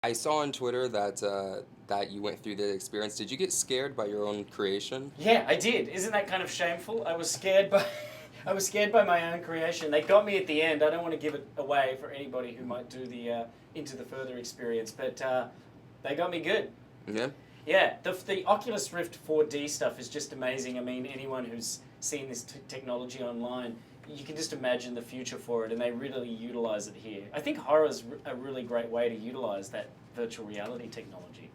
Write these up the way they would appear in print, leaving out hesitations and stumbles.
I saw on Twitter that that you went through the experience. Did you get scared by your own creation? Yeah, I did. Isn't that kind of shameful? I was scared by I was scared by my own creation. They got me at the end. I don't want to give it away for anybody who might do the into the further experience, but they got me good. Yeah. Yeah, the Oculus Rift 4D stuff is just amazing. I mean, anyone who's seen this technology online, you can just imagine the future for it, and they really utilize it here. I think horror's a really great way to utilize that virtual reality technology.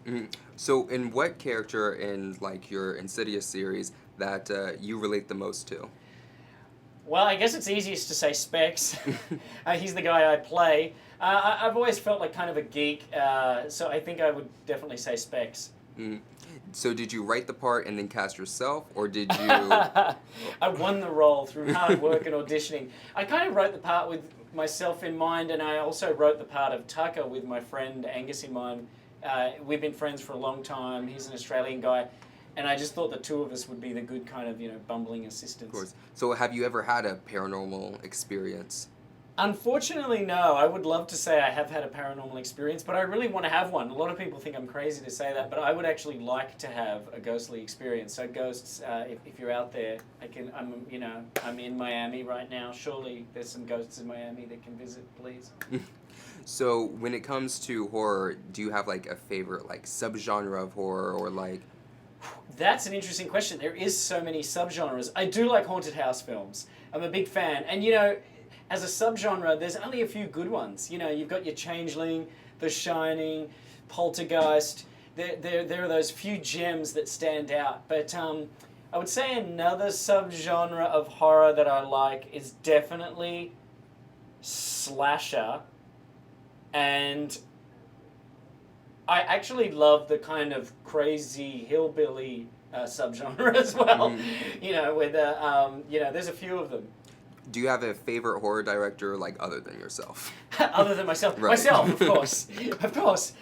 So, in what character in like your Insidious series that you relate the most to? Well, I guess it's easiest to say Specs. He's the guy I play. I've always felt like kind of a geek, so I think I would definitely say Specs. Mm. So, did you write the part and then cast yourself, or did you? I won the role through hard work and auditioning. I kind of wrote the part with myself in mind, and I also wrote the part of Tucker with my friend Angus in mind. We've been friends for a long time. He's an Australian guy, and I just thought the two of us would be the good kind of, bumbling assistants. Of course. So, have you ever had a paranormal experience? Unfortunately, no. I would love to say I have had a paranormal experience, but I really want to have one. A lot of people think I'm crazy to say that, but I would actually like to have a ghostly experience. So ghosts, if you're out there, I'm in Miami right now. Surely there's some ghosts in Miami that can visit, please. So, when it comes to horror, do you have like a favorite like subgenre of horror or like? That's an interesting question. There is so many subgenres. I do like haunted house films. I'm a big fan, and as a subgenre, there's only a few good ones. You've got your Changeling, The Shining, Poltergeist. There are those few gems that stand out. But I would say another subgenre of horror that I like is definitely slasher. And I actually love the kind of crazy hillbilly subgenre as well. Where there's a few of them. Do you have a favorite horror director like other than yourself? Other than myself. Right. Myself, of course. Of course.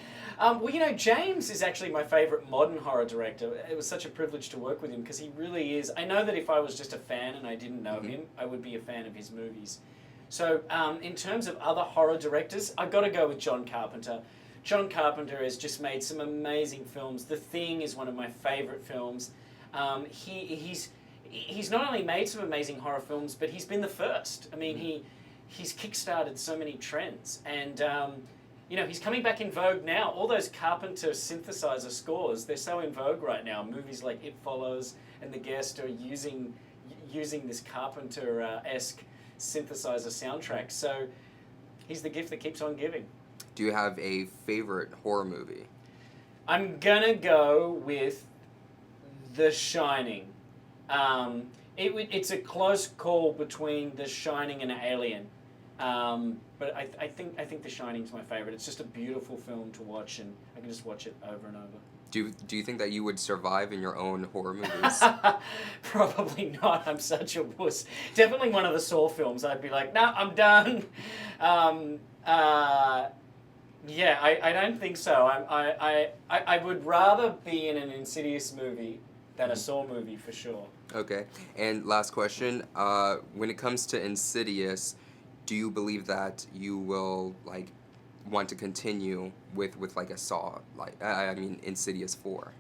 James is actually my favourite modern horror director. It was such a privilege to work with him because he really is. I know that if I was just a fan and I didn't know him, I would be a fan of his movies. So in terms of other horror directors, I've got to go with John Carpenter. John Carpenter has just made some amazing films. The Thing is one of my favourite films. He's not only made some amazing horror films, but he's been the first. I mean, he's kickstarted so many trends, and he's coming back in vogue now. All those Carpenter synthesizer scores, they're so in vogue right now. Movies like It Follows and The Guest are using this Carpenter-esque synthesizer soundtrack. So he's the gift that keeps on giving. Do you have a favorite horror movie? I'm gonna go with The Shining. It's a close call between The Shining and Alien, but I think The Shining's my favorite. It's just a beautiful film to watch, and I can just watch it over and over. Do you think that you would survive in your own horror movies? Probably not. I'm such a wuss. Definitely one of the Saw films. I'd be like, no, I'm done. Yeah, I don't think so. I would rather be in an Insidious movie than a Saw movie for sure. Okay. And last question, when it comes to Insidious, do you believe that you will like want to continue with like a Saw, like Insidious 4?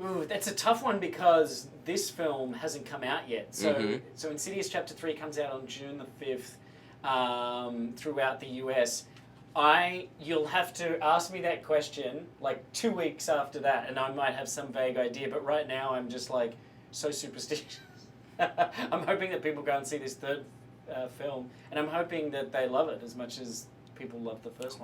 Ooh, that's a tough one because this film hasn't come out yet. So Insidious Chapter 3 comes out on June the 5th throughout the US. You'll have to ask me that question like 2 weeks after that, and I might have some vague idea, but right now I'm just like so superstitious. I'm hoping that people go and see this third film, and I'm hoping that they love it as much as people love the first one.